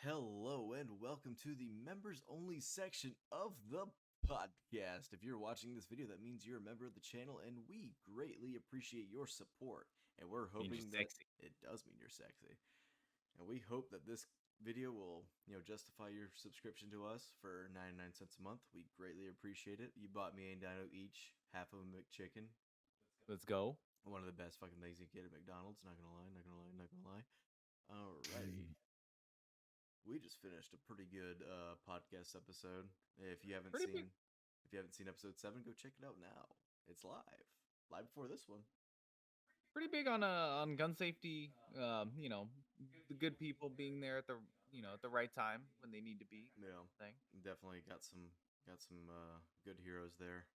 Hello and welcome to the members only section of the podcast. If you're watching this video, that means you're a member of the channel and we greatly appreciate your support. And we're Means hoping you're that sexy. it does mean you're sexy. And we hope that this video will, justify your subscription to us for 99 cents a month. We greatly appreciate it. You bought me and Dino each half of a McChicken. Let's go. One of the best fucking things you get at McDonald's, not gonna lie, not gonna lie, not gonna lie. Alrighty. We just finished a pretty good podcast episode. If you haven't Pretty big, seen episode 7, go check it out now. It's live before this one. pretty big on gun safety. The good people being there at the right time when they need to be. Yeah, Thing. definitely got some good heroes there.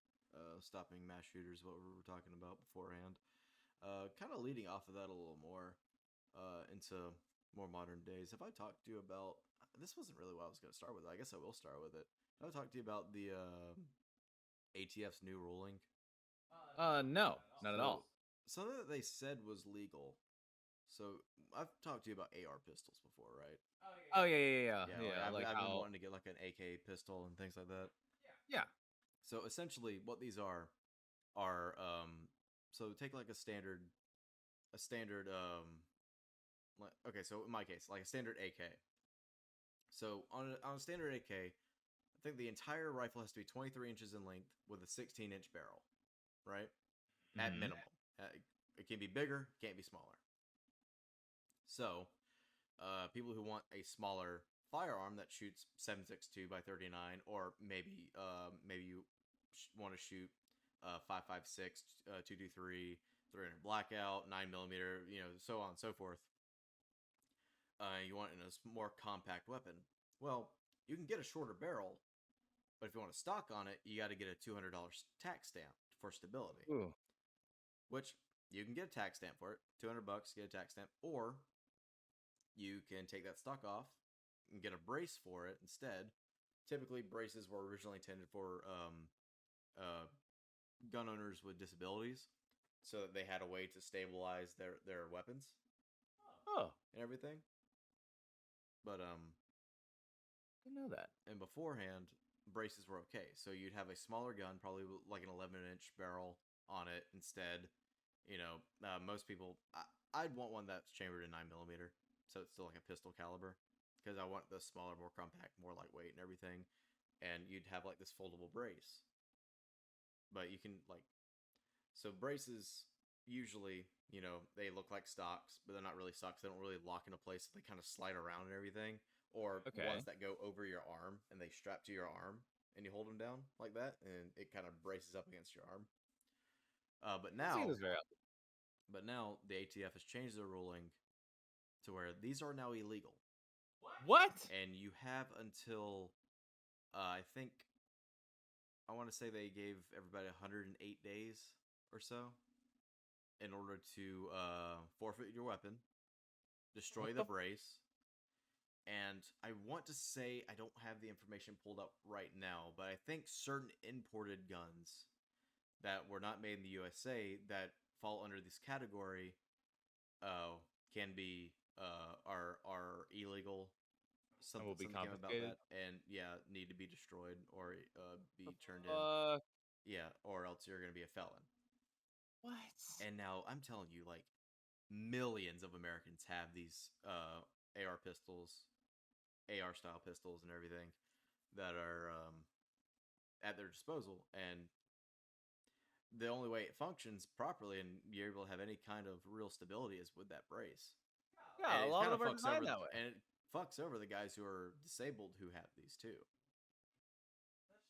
Stopping mass shooters, what we were talking about beforehand. Kind of leading off of that a little more into more modern days. Have I talked to you about this? Wasn't really what I was going to start with. I guess I will start with it. Have I talked to you about the ATF's new ruling? No, not at all. Something that they said was legal. So I've talked to you about AR pistols before, right? Oh yeah. Like, Like I've been how? wanting to get like an AK pistol and things like that. Yeah. So essentially, what these are so take like a standard okay, so in my case, like a standard AK. So on a standard AK, I think the entire rifle has to be 23 inches in length with a 16-inch barrel, right? At Mhm. minimum. It can be bigger, can't be smaller. So, people who want a smaller firearm that shoots 7.62 by 39, or maybe you want to shoot 5.56, 223, 300 blackout, 9mm, so on and so forth. You want in a more compact weapon. Well, you can get a shorter barrel, but if you want a stock on it, you got to get a $200 tax stamp for stability. Ooh. Which you can get a tax stamp for it, $200, get a tax stamp, or you can take that stock off and get a brace for it instead. Typically, braces were originally intended for uh, gun owners with disabilities, so that they had a way to stabilize their weapons Oh, and everything. But didn't know that. and beforehand, braces were okay. So you'd have a smaller gun, probably like an 11-inch barrel on it instead. Most people, I'd want one that's chambered in 9mm, so it's still like a pistol caliber, because I want the smaller, more compact, more lightweight, and everything. And you'd have like this foldable brace, but you can like so braces usually they look like stocks, but they're not really stocks. They don't really lock into place. They kind of slide around and everything, or ones Okay. that go over your arm and they strap to your arm and you hold them down like that, and it kind of braces up against your arm. Uh, but I've seen now this very often. But now the ATF has changed their ruling to where these are now illegal, What? and you have until I think I want to say they gave everybody 108 days or so in order to forfeit your weapon, destroy What the the? brace, and I want to say I don't have the information pulled up right now, but I think certain imported guns that were not made in the USA that fall under this category uh, can be are illegal. And will be Something came about confiscated. that, and yeah, need to be destroyed or be turned in. Uh, Yeah, or else you're gonna be a felon. what? And now I'm telling you, like millions of Americans have these AR pistols, AR style pistols, and everything that are at their disposal, and the only way it functions properly and you're able to have any kind of real stability is with that brace. And Yeah, a it lot kind of of them are designed that way. fucks over the guys who are disabled who have these too.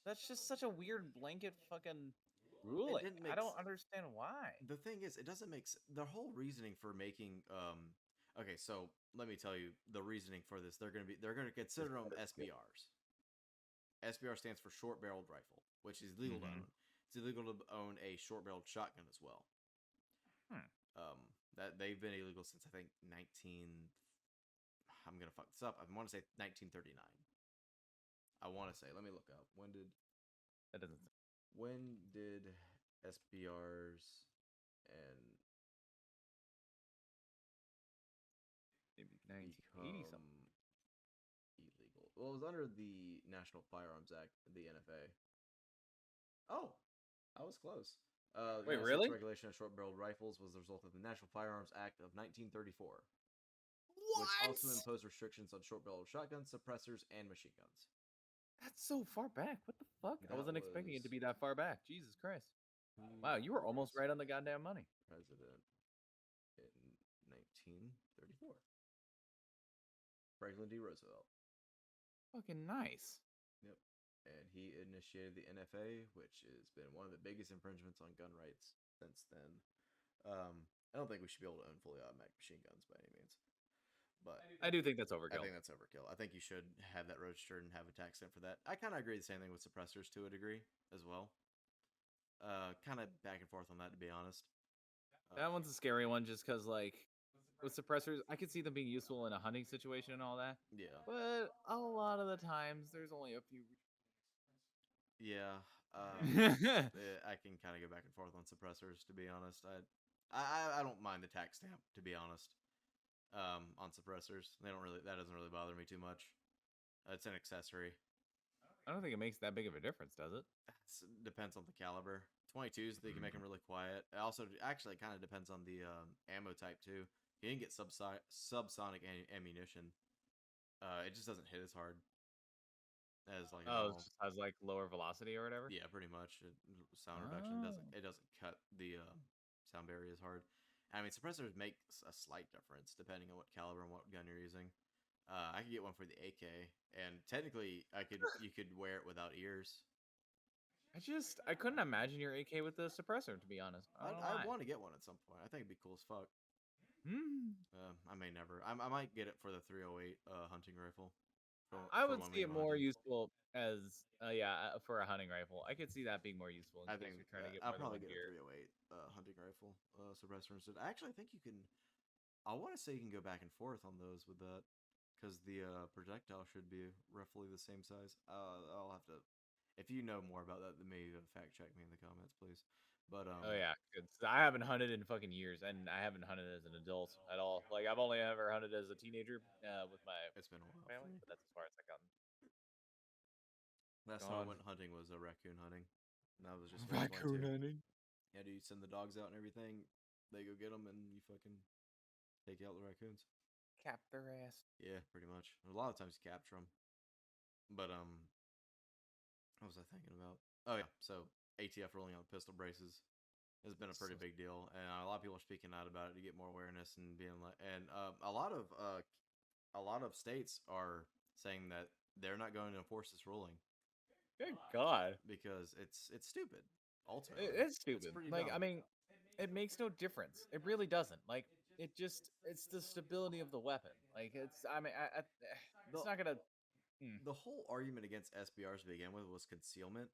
That's just such a weird blanket fucking It ruling. didn't I make don't understand why. The thing is, it doesn't make the whole reasoning for making okay, so let me tell you the reasoning for this. They're going to consider them SBRs. SBR stands for short barreled rifle, which is legal to Mhm. own. It's illegal to own a short barreled shotgun as well. Hmm. That they've been illegal since I think 19 I'm going to fuck this up. I want to say 1939. I want to say. Let me look up. That doesn't When did SBRs and maybe 1980 something. become Well, it was under the National Firearms Act, the NFA. Oh, I was close. The Wait, United States really? regulation of short-barreled rifles was the result of the National Firearms Act of 1934, which What? also imposed restrictions on short-barreled shotguns, suppressors, and machine guns. That's so far back. What the fuck? I That wasn't expecting it to was be that far back. Jesus Christ. who Wow, you were almost was right on the goddamn money. president in 1934? Franklin D. Roosevelt. Fucking nice. Yep. And he initiated the NFA, which has been one of the biggest infringements on gun rights since then. I don't think we should be able to own fully automatic machine guns by any means, but I do think that's I overkill. think that's overkill. I think you should have that registered and have a tax stamp for that. I kind of agree the same thing with suppressors to a degree as well. Kind of back and forth on that, to be honest. That one's a scary one just because, like, with suppressors, I could see them being useful in a hunting situation and all that. Yeah, But a lot of the times, there's only a few. yeah. I can kind of go back and forth on suppressors, to be honest. I don't mind the tax stamp, to be honest. On suppressors, that doesn't really bother me too much. It's an accessory. I don't think it makes that big of a difference, does it? It depends on the caliber. 22s, they can make them really quiet. It also, actually, it kind of depends on the ammo type too. You can get subsonic ammunition. It just doesn't hit as hard as like a Oh, normal. it just has like lower velocity or whatever. Yeah, pretty much. Sound reduction doesn't Oh. it doesn't cut the sound barrier as hard. I mean, suppressors make a slight difference depending on what caliber and what gun you're using. I could get one for the AK, and technically, you could wear it without ears. I couldn't imagine your AK with the suppressor, to be honest. I don't know I why. want to get one at some point. I think it'd be cool as fuck. Hmm. I may never. I might get it for the 308 hunting rifle. I For would when see we it go more hunting. useful as, for a hunting rifle. I could see that being more useful in I case think you're trying to get I'll more than probably one get a gear. 308 hunting rifle suppressor instead. Actually, I think you can. I want to say you can go back and forth on those with that, because the projectile should be roughly the same size. I'll have to. If you know more about that than me, fact check me in the comments, please. But Oh yeah, 'cause I haven't hunted in fucking years, and I haven't hunted as an adult at all. Like I've only ever hunted as a teenager with my it's been a while. family, For me. but that's as far as I got. Last time I Gone. went hunting was raccoon hunting. And that was just Raccoon 2022. hunting. Yeah, dude, you send the dogs out and everything. They go get them, and you fucking take out the raccoons. Cap their ass. Yeah, pretty much. A lot of times you capture them. But what was I thinking about? Oh yeah, so ATF rolling out pistol braces has been a pretty big deal, and a lot of people are speaking out about it to get more awareness and being like, and a lot of states are saying that they're not going to enforce this ruling Good God. because it's stupid. Ultimately, It's stupid. pretty Like, I dumb. mean, it makes no difference. It really doesn't. Like, it's the stability of the weapon. Like, The, it's not gonna. the whole argument against SBRs to begin with was concealment,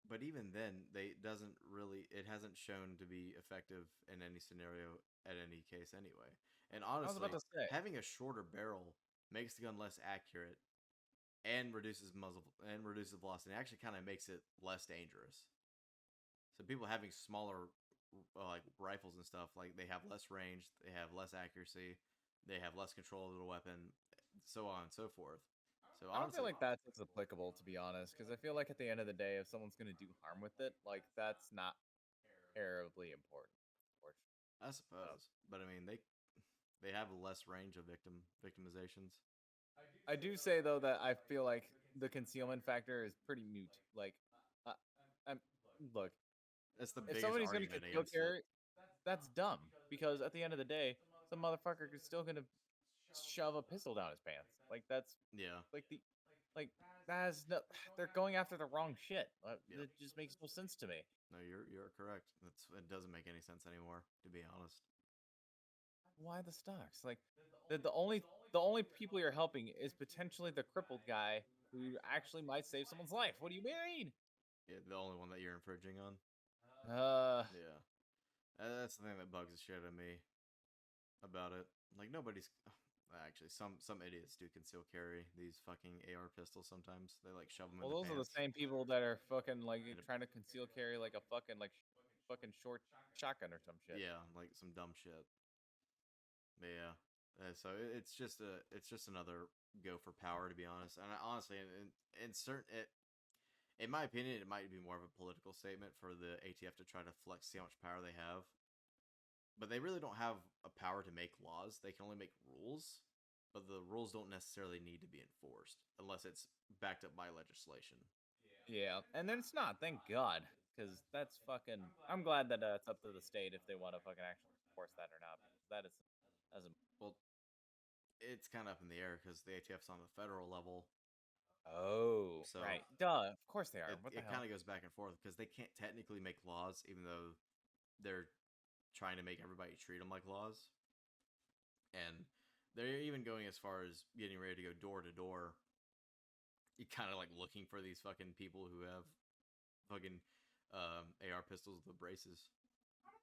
but even then, it hasn't shown to be effective in any scenario at any case anyway. And I was honestly, about to say. having a shorter barrel makes the gun less accurate and reduces velocity. It actually kind of makes it less dangerous. So people having smaller like rifles and stuff, like they have less range, they have less accuracy, they have less control of the weapon, so on and so forth. So I don't feel honestly, like that's as applicable, to be honest, because I feel like at the end of the day, if someone's gonna do harm with it, like that's not terribly important. Unfortunately. I suppose, but I mean they have less range of victimizations. I do say though that I feel like the concealment factor is pretty mute. Like, uh, I'm look, That's the if biggest somebody's gonna argument conceal against it. carry, that's dumb. Because at the end of the day, some motherfucker is still gonna shove a pistol down his pants. Like that's Yeah, like the like that's no, they're going after the wrong shit. Yep. It just makes no sense to me. no, you're correct. It doesn't make any sense anymore, to be honest. Why the stocks? Like the only people you're helping is potentially the crippled guy who actually might save someone's life. What do you mean? Yeah, the only one that you're infringing on. Uh, Yeah, that's the thing that bugs the shit out of me about it. Like nobody's actually some idiots do conceal carry these fucking AR pistols. Sometimes they like shove them in well, the those are the pants. same people that are fucking like And trying to conceal carry like a fucking like fucking short shotgun or some shit. yeah, like some dumb shit. But yeah, It's just another go for power, to be honest. And honestly, in certain in my opinion, it might be more of a political statement for the ATF to try to flex see how much power they have. But they really don't have a power to make laws. They can only make rules, but the rules don't necessarily need to be enforced unless it's backed up by legislation. Yeah, and then it's not. Thank God, because that's fucking. I'm glad that it's up to the state if they want to fucking actually enforce that or not. Because that is, as a. Well, it's kind of up in the air because the ATF's on the federal level, Oh, so right. Duh. Of course they are. it, What the it hell? kind of goes back and forth because they can't technically make laws, even though they're trying to make everybody treat them like laws. And they're even going as far as getting ready to go door to door. You kind of like looking for these fucking people who have fucking AR pistols with the braces.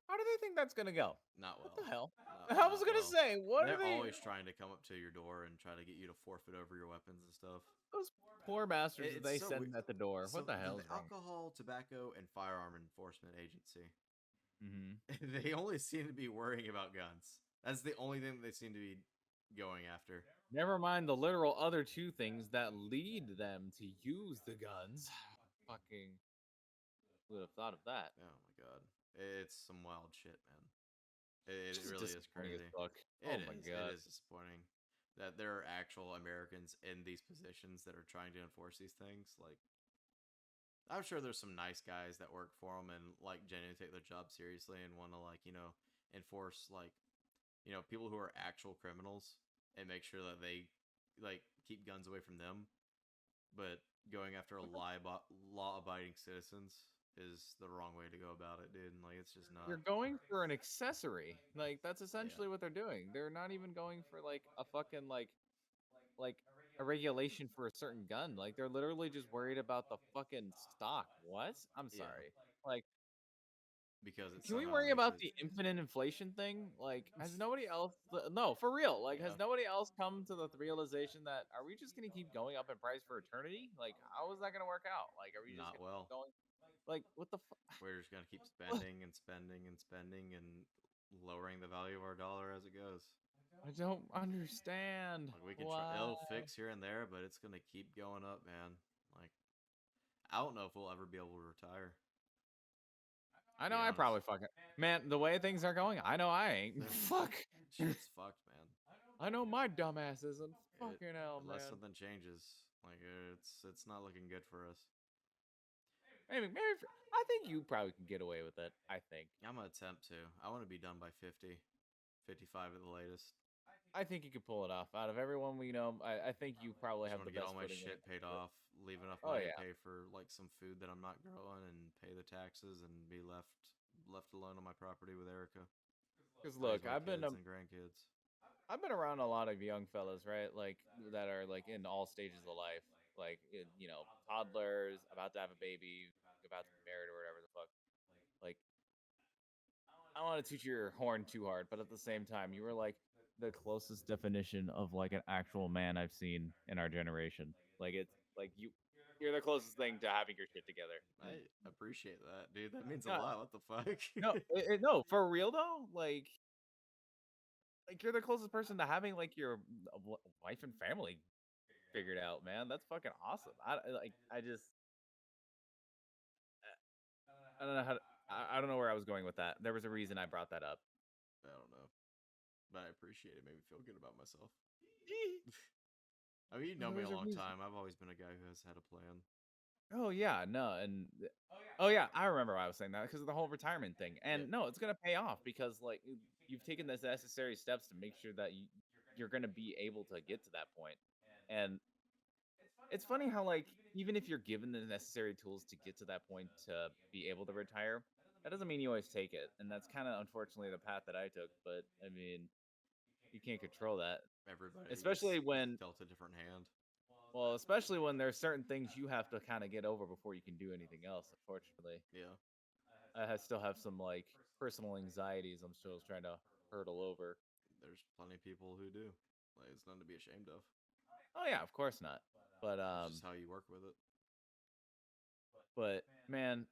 How do they think that's gonna go? Not well. What the hell? Not, I was not gonna well. say, what are They're they? always trying to come up to your door and try to get you to forfeit over your weapons and stuff. Those poor bastards that It's they so send at the door. So What the hell the is wrong? Alcohol, Tobacco, and Firearm Enforcement Agency. Mm-hmm. They only seem to be worrying about guns. That's the only thing they seem to be going after. Never mind the literal other two things that lead them to use the guns. Fucking would have thought of that. Oh my god, it's some wild shit, man. It Just really is disappointing as crazy. fuck. It Oh is. my god. It is disappointing that there are actual Americans in these positions that are trying to enforce these things. Like, I'm sure there's some nice guys that work for them and like genuinely take their job seriously and want to enforce people who are actual criminals and make sure that they like keep guns away from them. But going after a law-abiding citizens is the wrong way to go about it, dude. And, like, it's just not. You're going for an accessory. Like that's essentially what they're doing. They're not even going for like a fucking like a regulation for a certain gun. Like they're literally just worried about the fucking stock. What? I'm Yeah. sorry. Like Because it can we somehow worry makes about it. the infinite inflation thing? Like has nobody else no, for real. Like has Yeah. nobody else come to the realization that are we just going to keep going up in price for eternity? Like how is that going to work out? Like are we just Not going to well. keep going like what the We're just gonna keep spending and spending and spending and lowering the value of our dollar as it goes. I don't understand. Like, we can try, Why? it'll fix here and there, but it's gonna keep going up, man. Like, I don't know if we'll ever be able to retire. I To know be I honest, probably fucking man, the way things are going, I know I ain't. Fuck. shit's fucked, man. I know my dumbass isn't. It, Fucking hell, unless man. something changes, like it's not looking good for us. Maybe I think you probably can get away with it. I think. I'm gonna attempt to. I want to be done by 50, 55 at the latest. I think you could pull it off. Out of everyone we know, I think you probably Just have want the to get best all my footing when shit it comes paid to it. off, leave enough Oh money to yeah. pay for like some food that I'm not growing, and pay the taxes, and be left alone on my property with Erica. Because Raise look, my kids and grandkids. I've been around a lot of young fellas, right? Like that are like in all stages of life, like toddlers, about to have a baby, about to be married or whatever the fuck. Like I don't want to toot your horn too hard, but at the same time, you were like the closest definition of like an actual man I've seen in our generation. Like it's like you're the closest thing to having your shit together. I appreciate that, dude. That means a No, lot. What the fuck? no, no, for real though. Like you're the closest person to having like your wife and family figured out, man. That's fucking awesome. I just I don't know how to, I don't know where I was going with that. There was a reason I brought that up. I don't know, but I appreciate it. Made me feel good about myself. I mean, you know me a There's a long reason. time. I've always been a guy who has had a plan. Oh yeah, no, and oh yeah, I remember why I was saying that because of the whole retirement thing. And Yep. no, it's gonna pay off because like you've taken the necessary steps to make sure that you're gonna be able to get to that point. And it's funny how like even if you're given the necessary tools to get to that point to be able to retire, that doesn't mean you always take it. And that's kind of unfortunately the path that I took. But I mean, you can't control that, Everybody especially gets when dealt a different hand. well, especially when there's certain things you have to kind of get over before you can do anything else. Unfortunately. Yeah. Still have some like personal anxieties I'm still trying to hurdle over. There's plenty of people who do. Like, it's nothing to be ashamed of. Oh yeah, of course not. But It's just how you work with it. but man,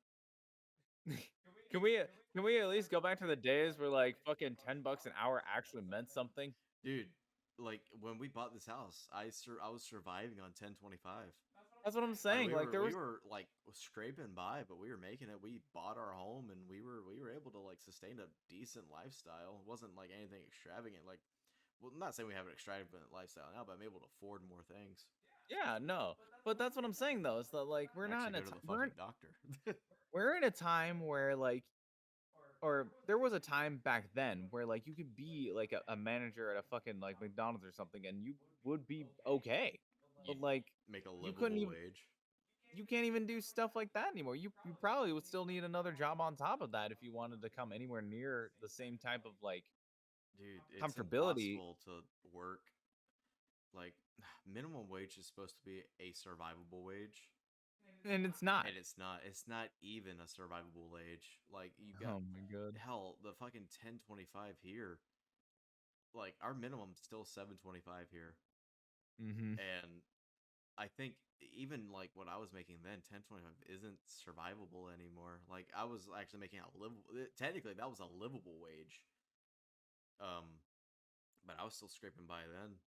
can we can we at least go back to the days where like fucking $10 an hour actually meant something? Dude, like when we bought this house, I was surviving on 1025. That's what I'm Like saying. Like there we was were like scraping by, but we were making it. We bought our home, and we were able to like sustain a decent lifestyle. It wasn't like anything extravagant. Like, well, I'm not saying we have an extravagant lifestyle now, but I'm able to afford more things. yeah, no. But that's what I'm saying though. Is that like we're not Actually, in a go to the we're fucking doctor. we're in a time where like or there was a time back then where like you could be like a manager at a fucking like McDonald's or something and you would be okay. But You'd like make a you couldn't livable even wage. you can't even do stuff like that anymore. You probably would still need another job on top of that if you wanted to come anywhere near the same type of like Dude, it's comfortability. impossible to work. Like, minimum wage is supposed to be a survivable wage, And it's not. and it's not. It's not even a survivable wage. Like, you got Oh my god. hell, the fucking 1025 here. Like, our minimum's still 725 here, Mm-hmm. and I think even like what I was making then, 1025 isn't survivable anymore. Like, I was actually making a livable. Technically, that was a livable wage. Um, but I was still scraping by then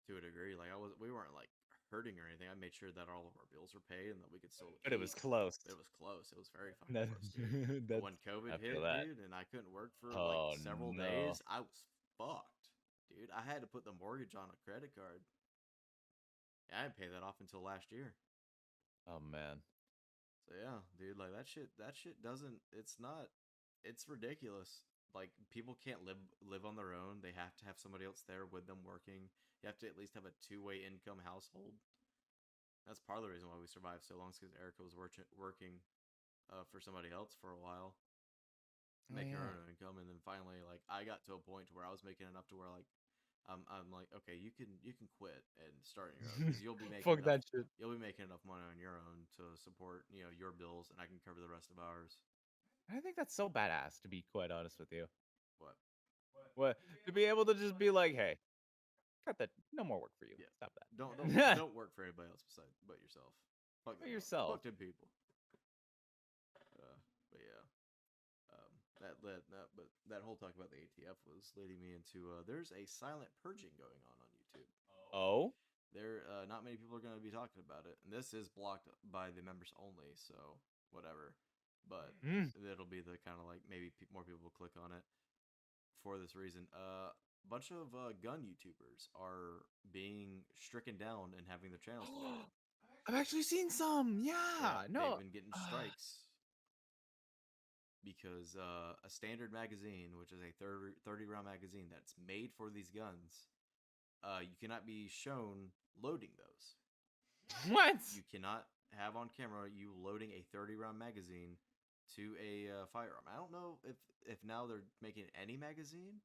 to a degree. Like, we weren't like hurting or anything. I made sure that all of our bills were paid and that we could still But it was eat. close. But it was close. It was very fucking That, close, dude. But that's when COVID I feel hit, that. dude, and I couldn't work for like Oh several no. days, I was fucked, dude. I had to put the mortgage on a credit card. I didn't pay that off until last year. Oh man. So yeah, dude, like that shit doesn't. It's not. It's ridiculous. Like people can't live on their own. They have to have somebody else there with them working. You have to at least have a two-way income household. That's part of the reason why we survived so long, because Erica was working for somebody else for a while, Oh making her yeah. own income, and then finally, like I got to a point to where I was making enough to where like I'm like, okay, you can quit and start on your own because you'll be making Fuck enough. that shit. You'll be making enough money on your own to support your bills, and I can cover the rest of ours. I think that's so badass to be quite honest with you. What? What to be able to just be like, hey, cut that. No more work for you. Yeah. Stop that. Don't work for anybody else besides but yourself. Fuck For them. yourself. Fuck them people. But yeah. But that whole talk about the ATF was leading me into there's a silent purging going on YouTube. Oh. There, not many people are going to be talking about it, and this is blocked by the members only, so whatever. But Mm. it'll be the kind of like maybe more people will click on it for this reason. A bunch of gun YouTubers are being stricken down and having their channels deleted. I've actually seen some. Yeah, Yeah. they've No. been getting strikes because a standard magazine, which is a 30 round magazine that's made for these guns, you cannot be shown loading those. What? You cannot have on camera you loading a 30 round magazine to a firearm. I don't know if now they're making any magazine,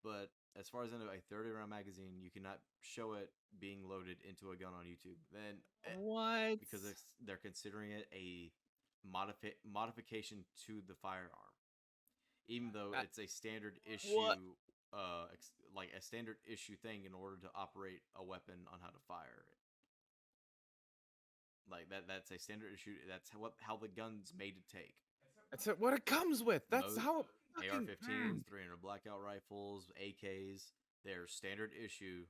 but as far as I know, a 30 round magazine, you cannot show it being loaded into a gun on YouTube. Then What? because they're considering it a modification to the firearm, even though Uh, it's a standard what? issue, like a standard issue thing in order to operate a weapon on how to fire it. Like that's a standard issue. That's how the gun's made to take. That's what it comes with. That's Mo- how. Fucking, AR-15s, 300 blackout rifles, AKs. They're standard issue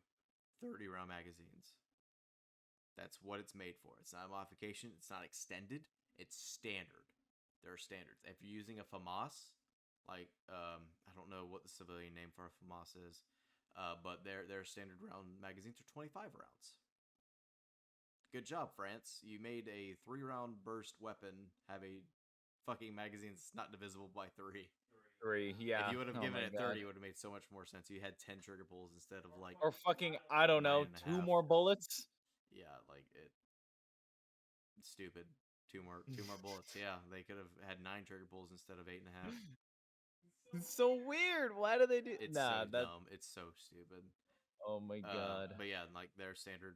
30 round magazines. That's what it's made for. It's not a modification. It's not extended. It's standard. There are standards. If you're using a FAMAS, like I don't know what the civilian name for a FAMAS is, but their standard round magazines are 25 rounds. Good job, France. You made a 3 round burst weapon have a fucking magazine that's not divisible by 3. 3. Yeah. If you would have Oh given my it God. 30, it would have made so much more sense. You had 10 trigger pulls instead of like Or fucking, I don't know, 2 9.5. more bullets. Yeah, like it. Stupid. Two more bullets. Yeah, they could have had 9 trigger pulls instead of 8.5. It's so weird. Why do they do? It's Nah, so that. dumb. It's so stupid. Oh my God. But yeah, like their standard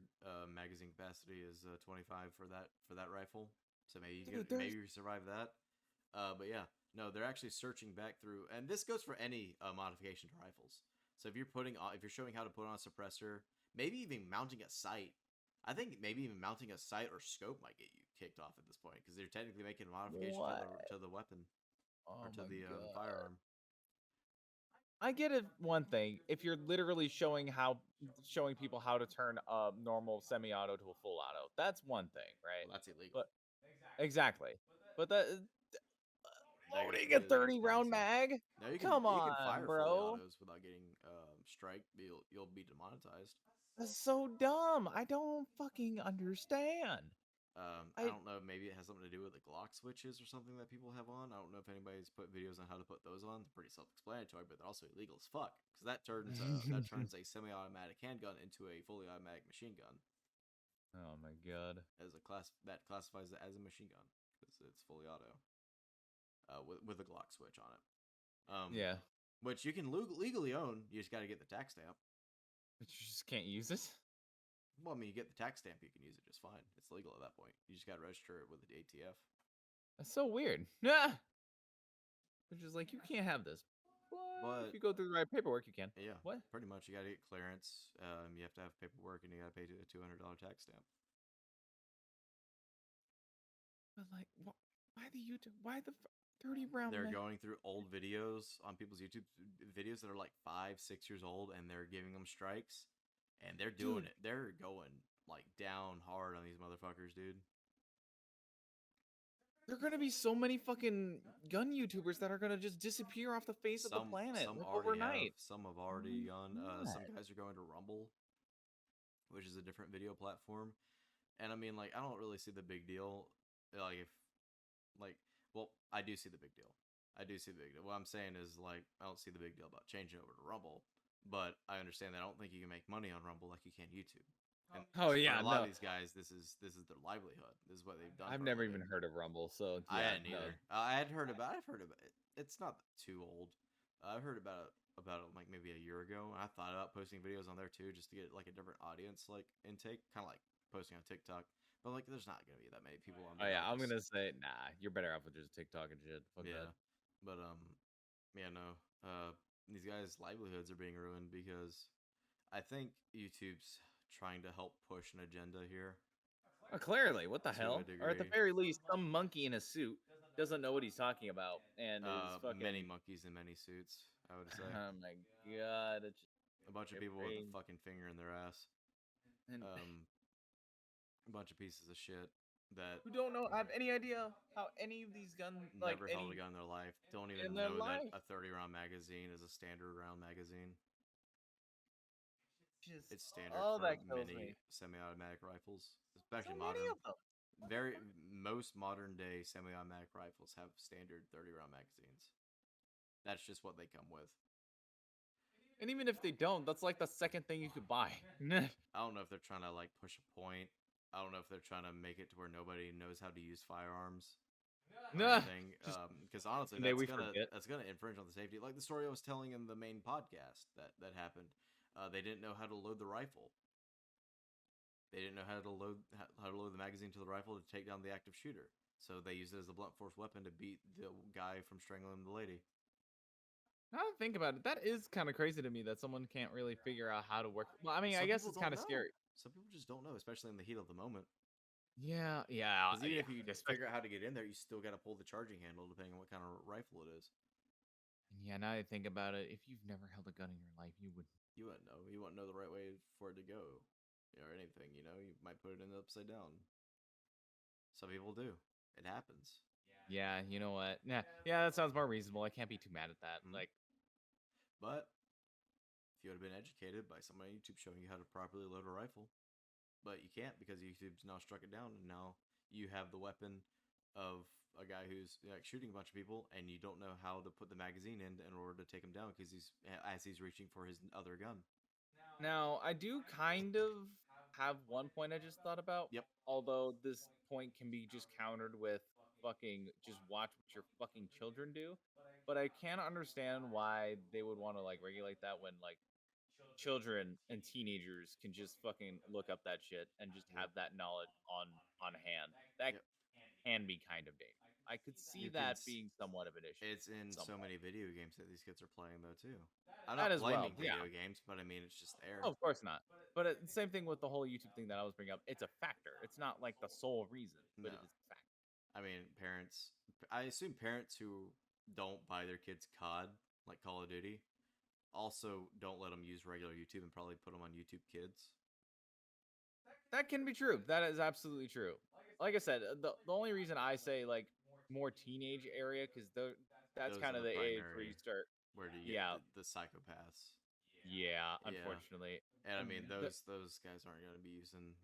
magazine capacity is 25 for that rifle. So maybe Dude, maybe you survive that. But yeah, no, they're actually searching back through, and this goes for any modification to rifles. So if you're showing how to put on a suppressor, maybe even mounting a sight. I think maybe even mounting a sight or scope might get you kicked off at this point because they're technically making a modification What? to the weapon Oh or to my the God. firearm. I get it. One thing, if you're literally showing people how to turn a normal semi-auto to a full auto, that's one thing, right? Well, that's illegal. But exactly. But that Now you have to loading a do the 30 round balancing. mag. Now you Come can on, fire fully bro. autos without getting strike. You'll be demonetized. That's so dumb. I don't fucking understand. I I don't know. Maybe it has something to do with the Glock switches or something that people have on. I don't know if anybody's put videos on how to put those on. They're pretty self-explanatory, but they're also illegal as fuck because that turns a semi-automatic handgun into a fully automatic machine gun Oh my god. as a class that classifies it as a machine gun because it's fully auto with a Glock switch on it. Yeah. Which you can legally own. You just got to get the tax stamp. But you just can't use it? Well, I mean, you get the tax stamp, you can use it just fine. It's legal at that point. You just got to register it with the ATF. That's so weird. Yeah. They're just like, you can't have this. But if But you go through the right paperwork, you can. yeah, What? pretty much. You got to get clearance. You have to have paperwork, and you got to pay a $200 tax stamp. But like, why the YouTube? Why the 30 round They're mag? going through old videos on people's YouTube videos that are like 5, 6 years old, and they're giving them strikes, and they're doing Dude. it. They're going like down hard on these motherfuckers, dude. There are gonna be so many fucking gun YouTubers that are gonna just disappear off the face of the planet Some like already have. overnight. Some have Oh already my gone. Some God. guys are going to Rumble, which is a different video platform. And I mean, like, I don't really see the big deal. Like, if, like, well, I do see the big deal. I do see the big deal. What I'm saying is, like, I don't see the big deal about changing over to Rumble, but I understand that I don't think you can make money on Rumble like you can YouTube. And Oh for yeah, a lot no. of these guys, this is their livelihood. This is what they've done I've for a never even living. heard of Rumble, so I yeah, hadn't no. either. I've heard about it. It's not too old. I've heard about it like maybe a year ago. And I thought about posting videos on there too, just to get like a different audience like intake, kind of like posting on TikTok. But like, there's not gonna be that many people on Oh there. yeah, I'm Just, gonna say nah. You're better off with just TikTok and shit. Fuck yeah, that. but yeah, no. These guys' livelihoods are being ruined because I think YouTube's trying to help push an agenda here Oh, clearly, what the to a hell? Or at the degree. very least, some monkey in a suit doesn't know what he's talking about and is Many fucking. monkeys in many suits, I would say. Oh my god, it's A bunch of your people with a brain. fucking finger in their ass. And A bunch of pieces of shit that who don't know have any idea how any of these guns like never held a any gun in their life, don't in even their know that life. a 30 round magazine is a standard round magazine. Just It's standard oh, for that kills many me. semi-automatic rifles, So especially many modern. of them. Most modern day semi-automatic rifles have standard 30 round magazines. That's just what they come with. And even if they don't, that's like the second thing you could buy. I don't know if they're trying to like push a point. I don't know if they're trying to make it to where nobody knows how to use firearms or Nah, anything. just Because honestly, may we forget. that's gonna infringe on the safety. Like the story I was telling in the main podcast that happened. They didn't know how to load the rifle. They didn't know how to load the magazine to the rifle to take down the active shooter. So they used it as a blunt force weapon to beat the guy from strangling the lady. Now that I think about it, that is kind of crazy to me that someone can't really figure out how to work. Well, I mean, I Some guess people it's don't kind of know. scary. Some people just don't know, especially in the heat of the moment. Yeah, Because even yeah. if you figure out how to get in there, you still got to pull the charging handle depending on what kind of rifle it is. Yeah, now that I think about it, if you've never held a gun in your life, you would. You wouldn't know. You wouldn't know the right way for it to go, or anything. You know, you might put it in the upside down. Some people do. It happens. Yeah, you know what? Yeah, that sounds more reasonable. I can't be too mad at that. Mhm. Like, But if you would have been educated by somebody on YouTube showing you how to properly load a rifle, but you can't because YouTube's now struck it down, and now you have the weapon of a guy who's like shooting a bunch of people, and you don't know how to put the magazine in order to take him down because he's reaching for his other gun. now I do kind of have one point I just thought about. Yep. Although this point can be just countered with fucking just watch what your fucking children do. But I can't understand why they would want to like regulate that when like children and teenagers can just fucking look up that shit and just Yep. have that knowledge on hand. That Yep. can be kind of dangerous. I could see You can that being somewhat of an issue. It's in so somewhat. many video games that these kids are playing though too. I'm That not as well, blaming yeah. video games, but I mean it's just there. Oh, of course not. But same thing with the whole YouTube thing that I was bringing up. It's a factor. It's not like the sole reason, but No. it is a factor. I mean, I assume parents who don't buy their kids COD, like Call of Duty, also don't let them use regular YouTube and probably put them on YouTube Kids. That can be true. That is absolutely true. Like I said, the only reason I say like more teenage area because that's Those are kind of the the age where you primary start. where do you get Yeah, the psychopaths. yeah. Yeah, Unfortunately, and I and mean the, those guys aren't going to be using,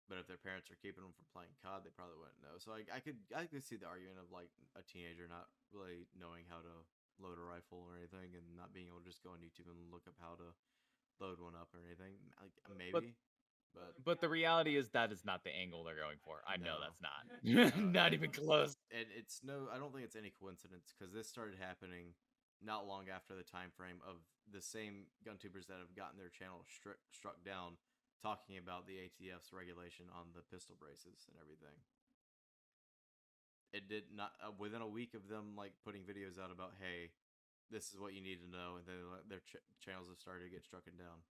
but if their parents are keeping them from playing COD, they probably wouldn't know. So I could see the argument of like a teenager not really knowing how to load a rifle or anything, and not being able to just go on YouTube and look up how to load one up or anything. Like but maybe, but but the reality is that is not the angle they're going for. I know no, that's not. no, Not even close. and it's no. I don't think it's any coincidence because this started happening not long after the time frame of the same gun tubers that have gotten their channel struck down talking about the ATF's regulation on the pistol braces and everything. It did not within a week of them like putting videos out about, hey, this is what you need to know, and then their channels have started to get struck down.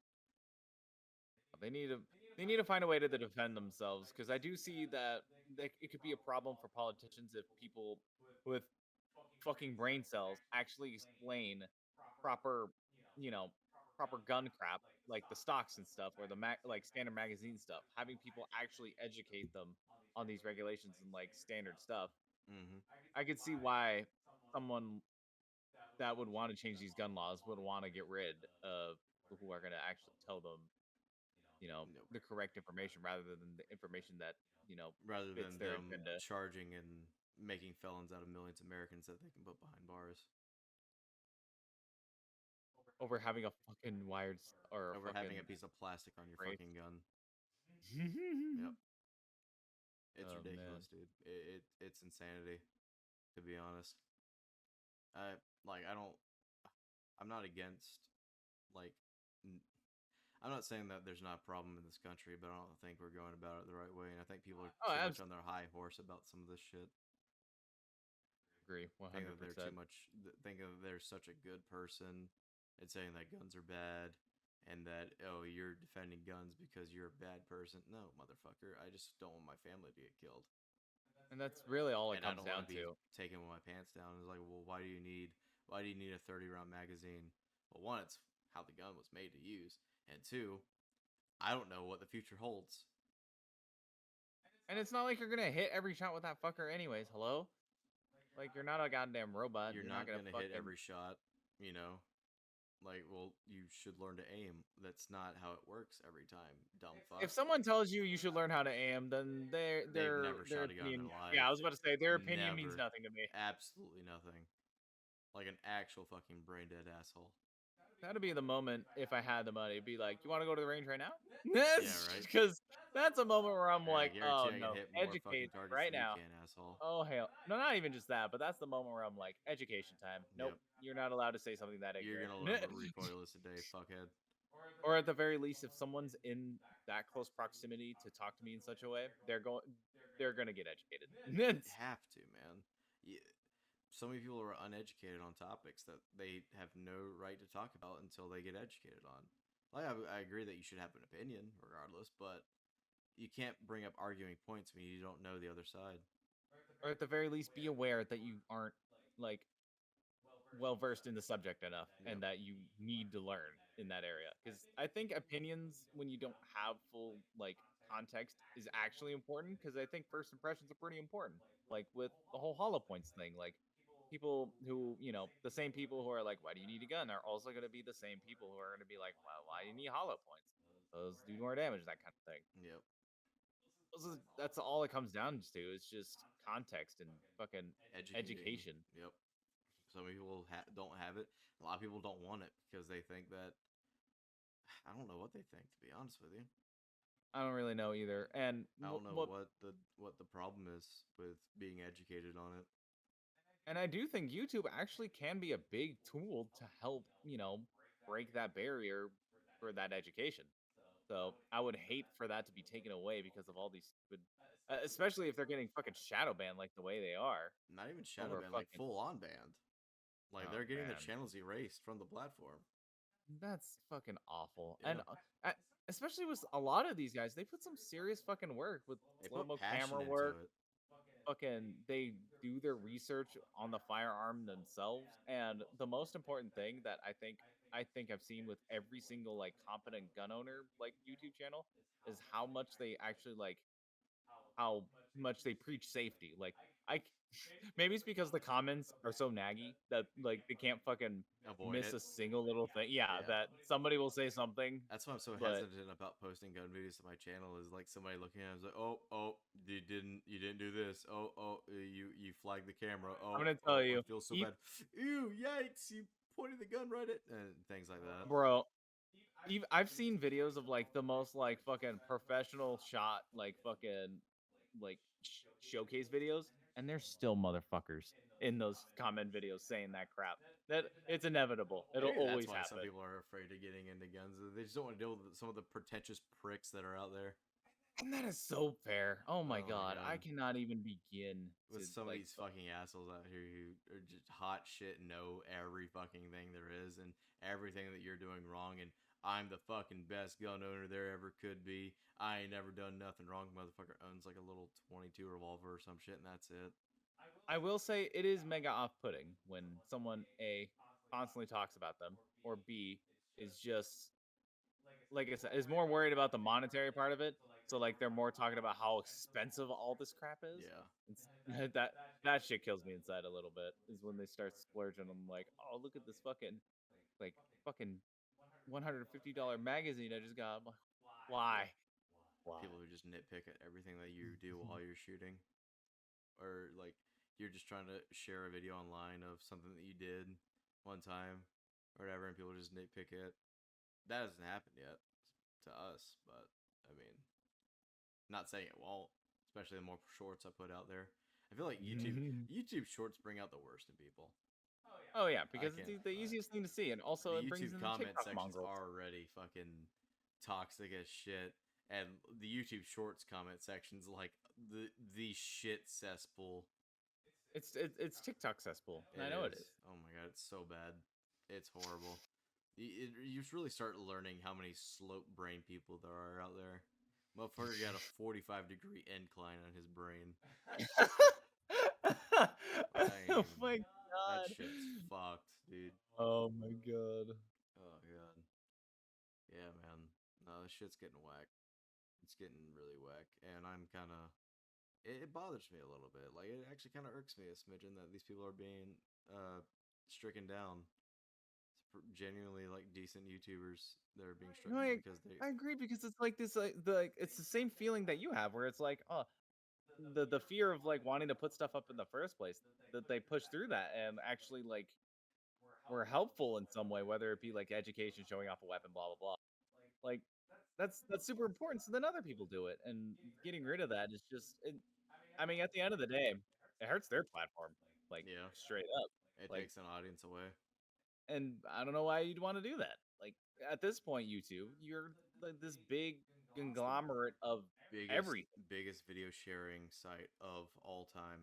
They need to they need to find a way to defend themselves because I do see that it could be a problem for politicians if people with fucking brain cells actually explain proper, you know, proper gun crap like the stocks and stuff or the like standard magazine stuff. Having people actually educate them on these regulations and like standard stuff. Mm-hmm. I could see why someone that would want to change these gun laws would want to get rid of who are going to actually tell them Nope. the correct information rather than the information that Rather fits than their them agenda charging and making felons out of millions of Americans that they can put behind bars over having a fucking or a over fucking having a piece of plastic on your brace. fucking gun. Yep. It's Oh man. ridiculous, dude. It's insanity, to be honest. I like I don't I'm not against like n- I'm not saying that there's not a problem in this country, but I don't think we're going about it the right way, and I think people are Oh, too I much on their high horse about some of this shit. agree one Think hundred that they're too percent. much. Think that they're such a good person, and saying that guns are bad, and that oh you're defending guns because you're a bad person. No, motherfucker. I just don't want my family to get killed, And that's really all it and I comes don't want down to be to. taken with my pants down. It's like, well, why do you need a 30-round magazine? Well, one, it's how the gun was made to use, and two, I don't know what the future holds. And it's not like you're gonna hit every shot with that fucker anyways. Hello? Like you're not a goddamn robot. You're You're not not gonna gonna hit fucking every shot, you know. Like, well, you should learn to aim. That's not how it works every time, dumb fuck. if someone tells you you should learn how to aim, then They've never their shot a gun in opinion. their life. Yeah, I was about to say their opinion means Never. nothing to me. Absolutely nothing. Like an actual fucking brain dead asshole. That'd be the moment if I had the money. It'd be like, you want to go to the range right now? Yeah, right? Because that's a moment where I'm Yeah, I like, guarantee oh I can no, hit more fucking educate targets right than you now. can, asshole. Oh hell, no, not even just that, but that's the moment where I'm like, education time. Nope, Yep. you're not allowed to say something that You're ignorant. gonna learn what recoil is today, fuckhead. Or at the very least, if someone's in that close proximity to talk to me in such a way, they're gonna get educated. Have to, man. Yeah. So many people are uneducated on topics that they have no right to talk about until they get educated on. Like, I agree that you should have an opinion regardless, but you can't bring up arguing points when you don't know the other side. Or at the very least, be aware that you aren't like well versed in the subject enough Yep. and that you need to learn in that area because I think opinions when you don't have full like context is actually important because I think first impressions are pretty important like with the whole hollow points thing like people who the same people who are like why do you need a gun are also going to be the same people who are going to be like well, why do you need hollow points, those do more damage, that kind of thing. Yep. That's all it comes down to. It's just context and fucking Educating. education. Yep. So many people don't have it. A lot of people don't want it because they think that I don't know what they think, to be honest with you. I don't really know either. And I don't know what what the problem is with being educated on it. and I do think YouTube actually can be a big tool to help, break that barrier for that education. So I would hate for that to be taken away because of all these stupid, especially if they're getting fucking shadow banned like the way they are Not even shadow over ban, like fucking. full on banned. Like Oh they're getting their man, channels erased from the platform. that's fucking awful. And Yeah. especially with a lot of these guys, they put some serious fucking work with They slow put mo passion camera into work. it. fucking they do their research on the firearm themselves. And the most important thing that I think I've seen with every single like competent gun owner like YouTube channel is how much they actually like how much they preach safety. Like I c- maybe it's because the comments are so naggy that like they can't fucking Avoid miss it. a single little thing. Yeah, Yeah. that somebody will say something, That's why I'm so but hesitant about posting gun videos to my channel. Is like somebody looking at it is like, oh, you didn't do this. You flagged the camera. I'm gonna tell I you, feel so ev- bad. Ew, yikes! You pointed the gun right at and things like that. bro, I've seen videos of like the most like fucking professional shot, like fucking like showcase videos, and there's still motherfuckers in those comment videos saying that crap. That it's inevitable. It'll Maybe that's always why some happen. people are afraid of getting into guns. They just don't want to deal with some of the pretentious pricks that are out there. And that is so fair. Oh my Oh my god, I god. cannot even begin With to some of like. these fucking assholes out here who are just hot shit, know every fucking thing there is and everything that you're doing wrong, and I'm the fucking best gun owner there ever could be. I ain't never done nothing wrong. Motherfucker owns like a little 22 revolver or some shit, and that's it. I will say it is mega off-putting when someone A constantly talks about them, or B is just like I said, is more worried about the monetary part of it. So like they're more talking about how expensive all this crap is. Yeah. That shit kills me inside a little bit. Is when they start splurging. I'm like, oh look at this like fucking $150 magazine I just got. I'm like, why? Why? People who just nitpick at everything that you do while you're shooting, or like you're just trying to share a video online of something that you did one time or whatever, and people just nitpick it. That hasn't happened yet to us, but I mean, not saying it won't, especially the more shorts I put out there. I feel like YouTube shorts bring out the worst in people. Oh yeah, I because it's can't. the easiest thing to see, and also The it brings YouTube in the comment TikTok section's mongrels. already fucking toxic as shit, and the YouTube Shorts comment section's like the shit cesspool. It's TikTok cesspool. And I know it is. Oh my god, it's so bad. It's horrible. You really start learning how many slope brain people there are out there. Motherfucker got a 45-degree incline on his brain. I ain't Oh even. my That god. shit's fucked, dude. Oh my god. Oh god. Yeah, man. No, this shit's getting whack. It's getting really whack, and I'm kind of. It bothers me a little bit. Like it actually kind of irks me a smidgen that these people are being stricken down. Genuinely like decent YouTubers that are being No, stricken because they. I agree because it's like this it's the same feeling that you have where it's like, oh, the fear of like wanting to put stuff up in the first place that they push through that and actually like were helpful in some way, whether it be like education, showing off a weapon, blah blah blah. Like that's super important. So then other people do it, and getting rid of that is just. I mean, at the end of the day, it hurts their platform, like Yeah, straight up. it Like, takes an audience away. and I don't know why you'd want to do that. Like at this point, YouTube, you're like this big It's the conglomerate of biggest everything. biggest video sharing site of all time.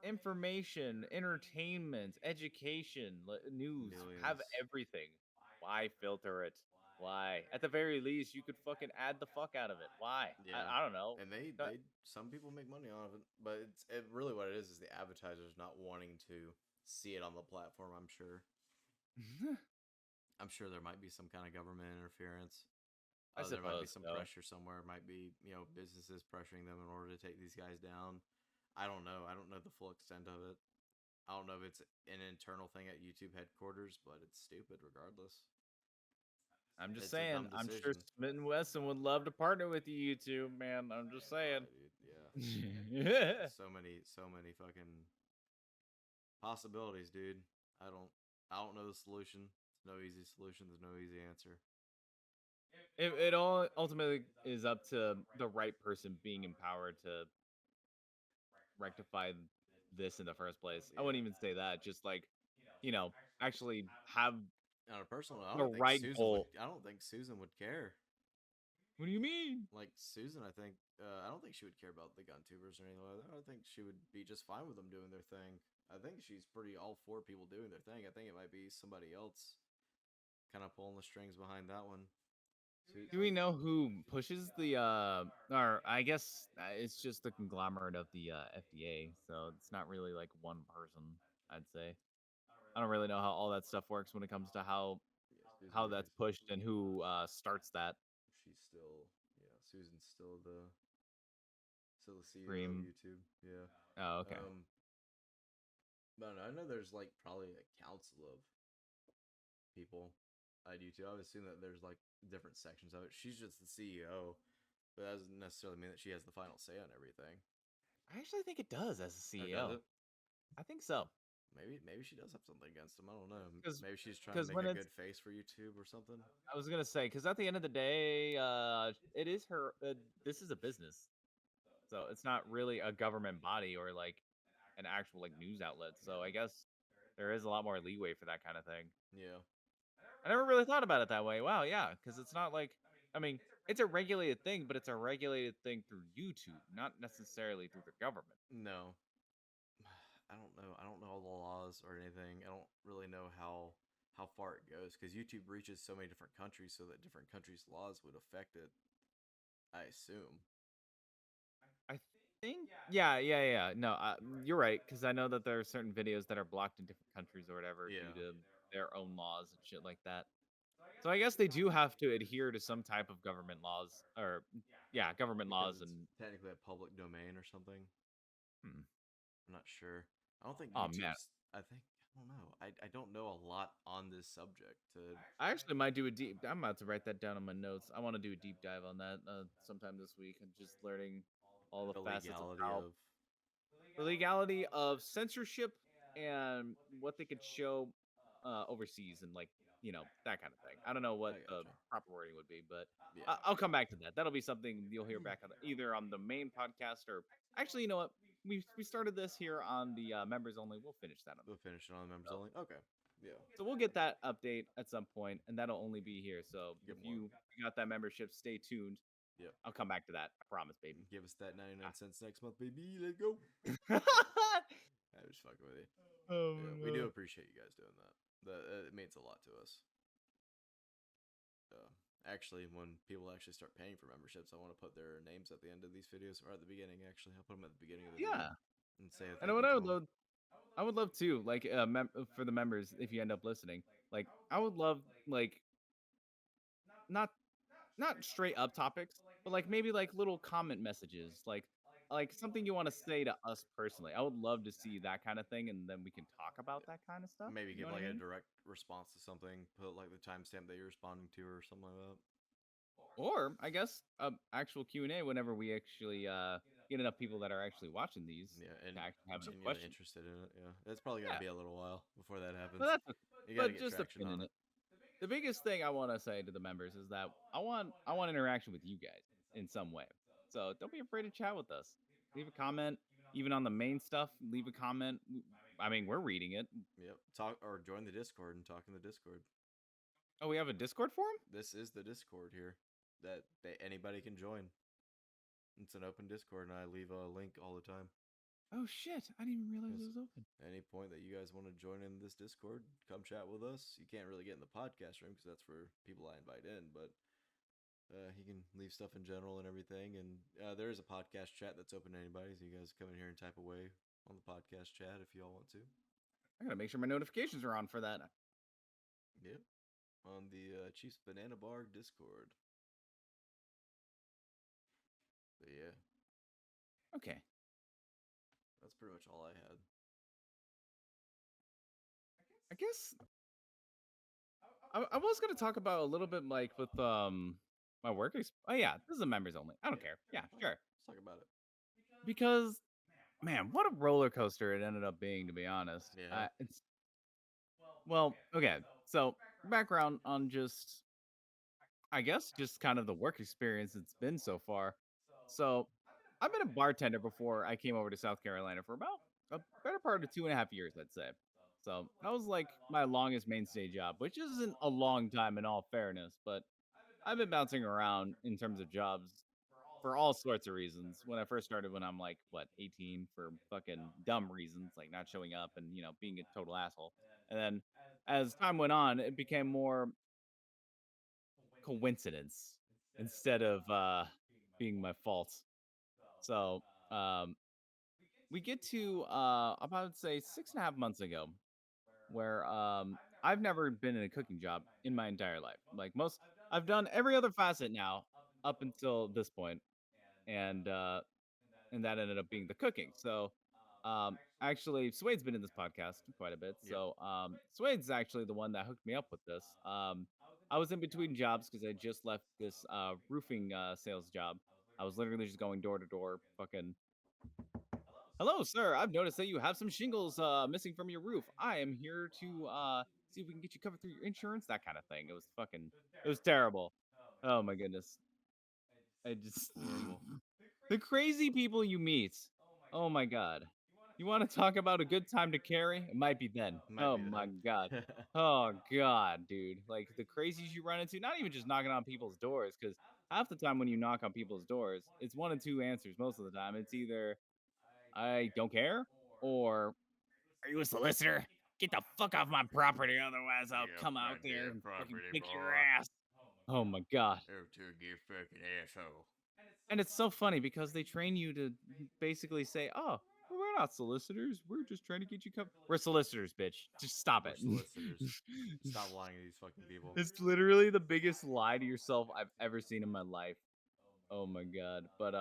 Information, entertainment, education, news, have Millions. everything. Why filter it? Why? At the very least, you could fucking add the fuck out of it. Why? Yeah, I don't know. and they some people make money out of it, but really what it is the advertisers not wanting to see it on the platform. I'm sure there might be some kind of government interference. I There might be suppose some so. pressure somewhere. It might be businesses pressuring them in order to take these guys down. I don't know. I don't know the full extent of it. I don't know if it's an internal thing at YouTube headquarters, but it's stupid regardless. I'm just It's a saying. dumb I'm sure decision. Smith and Wesson would love to partner with you, YouTube man. I'm just saying. Dude, yeah. Yeah. So many fucking possibilities, dude. I don't know the solution. There's no easy solution. There's no easy answer. It all ultimately is up to the right person being empowered to rectify this in the first place. I Yeah. wouldn't even say that. Just like, you know, actually have On a personal note, the right goal. I don't think Susan would care. What do you mean? Like Susan, I don't think she would care about the gun tubers or anything like that. I think she would be just fine with them doing their thing. I think she's pretty all for people doing their thing. I think it might be somebody else kind of pulling the strings behind that one. Do we know who pushes the or I guess it's just the conglomerate of the FDA, so it's not really like one person, I'd say. I don't really know how all that stuff works when it comes to Yeah, Susan how that's Wojcicki. pushed and who starts that She's still, yeah, Susan's still the CEO of stream. YouTube. Yeah. Oh, okay. Um, but I know there's like probably a council of people at YouTube. I would assume that there's like different sections of it. She's just the CEO, but that doesn't necessarily mean that she has the final say on everything. I actually think it does as a Or does CEO. it? I think so. Maybe she does have something against him. I don't know. Because Maybe she's trying to because make when a it's good face for YouTube or something. I was gonna say because at the end of the day, it is her. This is a business, so it's not really a government body or like an actual like news outlet. So I guess there is a lot more leeway for that kind of thing. Yeah. I never really thought about it that way. Wow, yeah, because it's not like I mean, it's a regulated thing, but it's a regulated thing through YouTube, not necessarily through the government. No. I don't know. I don't know all the laws or anything. I don't really know how far it goes because YouTube reaches so many different countries, so that different countries' laws would affect it. I assume. I think, yeah. No, you're right because I know that there are certain videos that are blocked in different countries or whatever due Yeah. to their own laws and shit like that. So I guess they do have to adhere to some type of government laws or yeah, government Because laws it's and technically a public domain or something. hmm. I'm not sure. I don't think Oh man, YouTube's. I don't know. I don't know a lot on this subject. To I actually might do a deep. I'm about to write that down on my notes. I want to do a deep dive on that sometime this week and just learning all the the facets of legality how of. the legality of censorship and what they could show overseas and like that kind of thing. I don't know what I the gotcha. proper wording would be, but Yeah. I'll come back to that. That'll be something you'll hear back on either on the main podcast or actually, you know what? We started this here on the members only. We'll finish that on. We'll finish it on the members So, only. Okay. Yeah. so we'll get that update at some point, and that'll only be here. So if Get more. you got that membership, stay tuned. Yep. I'll come back to that. I promise, baby. Give us that 99 cents next month, baby. Let's go. I was fucking with you. Oh Yeah, my we do god. appreciate you guys doing that. It means a lot to us. Actually, when people actually start paying for memberships, I want to put their names at the end of these videos or at the beginning. Actually, I'll put them at the beginning of the video Yeah. and say And thank what you I to would them. love, I would love to like for the members if you end up listening. Like I would love like not not straight up topics, but like maybe like little comment messages, like something you want to say to us personally. I would love to see that kind of thing, and then we can talk about that kind of stuff. Maybe You know give what I like a mean? direct response to something. Put like the timestamp that you're responding to or something like that. Or I guess actual Q&A whenever we actually get enough people that are actually watching these Yeah, and to actually have enough genuinely questions. interested in it. Yeah, it's probably gonna Yeah, be a little while before that but happens. You got to but get just a traction pin in on it. it. The biggest thing I want to say to the members is that I want interaction with you guys in some way. So don't be afraid to chat with us. Leave a comment, even on the main stuff. Leave a comment. I mean, we're reading it. Yep. Talk or join the Discord and talk in the Discord. Oh, we have a Discord forum. This is the Discord here that anybody can join. It's an open Discord, and I leave a link all the time. Oh shit! I didn't even realize Yes. it was open. Any point that you guys want to join in this Discord, come chat with us. You can't really get in the podcast room because that's for people I invite in, but you can leave stuff in general and everything. And there is a podcast chat that's open to anybody, so you guys come in here and type away on the podcast chat if you all want to. I gotta make sure my notifications are on for that. Yep. On the Chiefs Banana Bar Discord. But yeah, Okay. that's pretty much all I had. I guess I was gonna talk about a little bit like with my work. Oh yeah, this is a members only. I don't care. Yeah, Alright, sure. let's talk about it. Because man, what a roller coaster it ended up being. To be honest, Yeah. it's well, okay. So background on just I guess just kind of the work experience it's been so far. So I've been a bartender before I came over to South Carolina for about a better part of 2.5 years, I'd say. So that was like my longest mainstay job, which isn't a long time in all fairness, but I've been bouncing around in terms of jobs for all sorts of reasons. When I first started when I'm like, what, 18 for fucking dumb reasons, like not showing up and, being a total asshole. And then as time went on, it became more coincidence instead of being my fault. So um, we get to about say 6.5 months ago, where I've never been in a cooking job in my entire life. Like most, I've done every other facet now up until this point, and that ended up being the cooking. So, actually, Suede's been in this podcast quite a bit. Yep. So, Suede's actually the one that hooked me up with this. I was in between jobs because I just left this roofing sales job. I was literally just going door to door, fucking. Hello, sir. I've noticed that you have some shingles missing from your roof. I am here to see if we can get you covered through your insurance, that kind of thing. It was fucking, it was terrible. Oh my goodness. I just Horrible. the crazy people you meet. Oh my god. You want to talk about a good time to carry? It might be then. Might Oh be my then. god. Oh god, dude. Like the crazies you run into, not even just knocking on people's doors, because half the time when you knock on people's doors, it's one of two answers most of the time. It's either I don't care or are you a solicitor? Get the fuck off my property, otherwise I'll Get off come my out there damn and fucking property, kick your boy. ass. Oh my god. Oh, to you fucking asshole. And it's so funny because they train you to basically say, "Oh, well, we're not solicitors. We're just trying to get you covered. We're solicitors, bitch. Just stop We're it." solicitors. Stop lying to these fucking people. It's literally the biggest lie to yourself I've ever seen in my life. Oh my god. But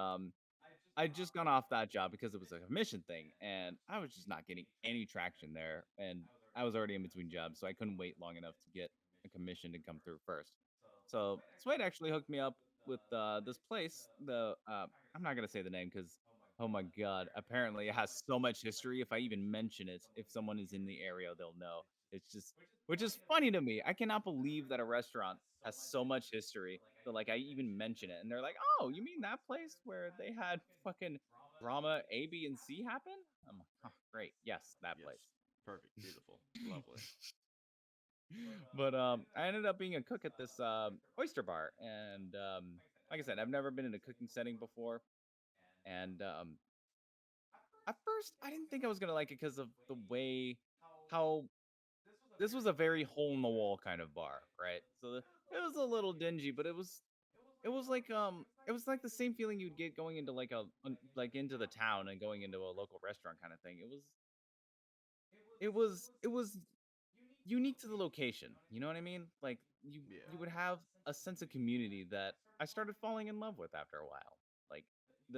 I just got off that job because it was a commission thing, and I was just not getting any traction there. And I was already in between jobs, so I couldn't wait long enough to get a commission to come through first. So Suede actually hooked me up with this place. I'm not gonna say the name because oh my god, apparently it has so much history. If I even mention it, if someone is in the area, they'll know. It's just, which is funny to me. I cannot believe that a restaurant has so much history that like I even mention it, and they're like, "Oh, you mean that place where they had fucking drama A, B, and C happen?" I'm like, "Oh, great, yes, that Yes. place." Perfect. Beautiful. Lovely. But I ended up being a cook at this oyster bar, and like I said, I've never been in a cooking setting before, and at first I didn't think I was gonna like it because of the way how this was a very hole in the wall kind of bar, right? So it was a little dingy, but it was like the same feeling you'd get going into like like into the town and going into a local restaurant kind of thing. It was unique to the location. You know what I mean? Like you Yeah. would have a sense of community that I started falling in love with after a while. Like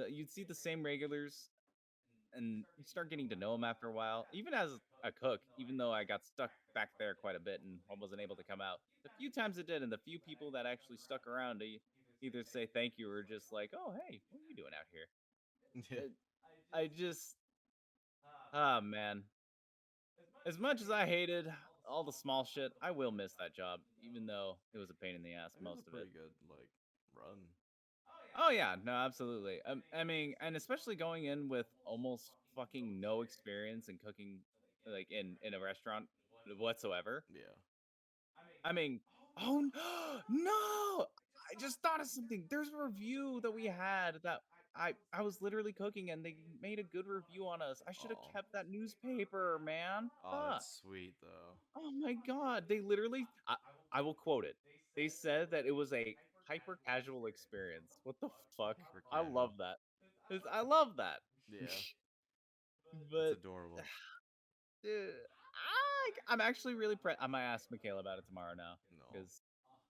you'd see the same regulars and you start getting to know them after a while. Even as a cook, even though I got stuck back there quite a bit and wasn't able to come out, the few times it did, and the few people that actually stuck around to either say thank you or just like, "Oh, hey, what are you doing out here?" Yeah. It, I just, ah, man. As much as I hated all the small shit, I will miss that job, even though it was a pain in the ass It was a most of it. pretty good like run. Oh yeah, no, absolutely. I mean, and especially going in with almost fucking no experience in cooking, like in a restaurant whatsoever. Yeah. I mean, oh no! I just thought of something. There's a review that we had that I was literally cooking and they made a good review on us. I should have Oh. kept that newspaper, man. Oh, Fuck. that's sweet though. Oh my god. They literally I will quote it. They said that it was a hyper casual experience. What the fuck? Hyper I love casual. that. I love that. Yeah. That's But adorable. I'm actually really proud. I might ask Michaela about it tomorrow now No. because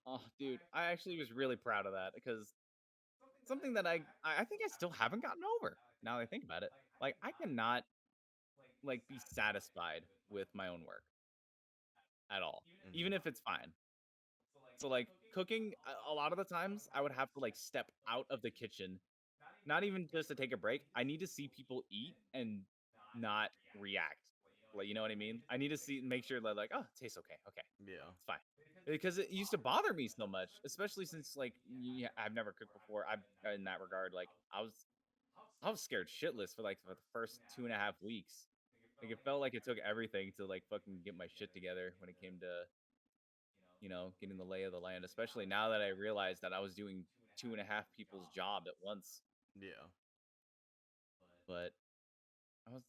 oh, dude, I actually was really proud of that because something that I think I still haven't gotten over. Now that I think about it, like I cannot like be satisfied with my own work at all, Hmm. even if it's fine. So like cooking, a lot of the times I would have to like step out of the kitchen, not even just to take a break. I need to see people eat and not react. Like you know what I mean? I need to see make sure that like, oh, it tastes okay. Okay. Yeah. It's fine. Because it used to bother me so much, especially since like yeah, I've never cooked before. I'm in that regard, like I was scared shitless for the first 2.5 weeks. Like it felt like it took everything to like fucking get my shit together when it came to getting the lay of the land. Especially now that I realized that I was doing 2.5 people's job at once. Yeah. But I was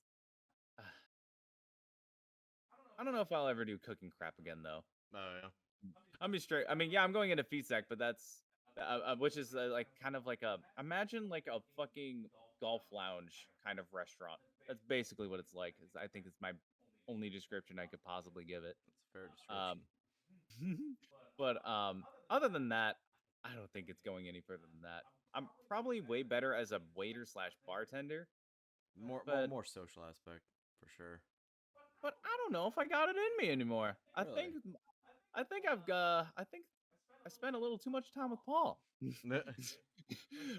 I don't know if I'll ever do cooking crap again though. Oh yeah. I'm just straight. I mean, yeah, I'm going into feet sec, but that's which is like kind of like a imagine like a fucking golf lounge kind of restaurant. That's basically what it's like. I think it's my only description I could possibly give it. That's a fair Um, description. but other than that, I don't think it's going any further than that. I'm probably way better as a waiter slash bartender, but More social aspect for sure. I don't know if I got it in me anymore. Really? I think I spent a little too much time with Paul.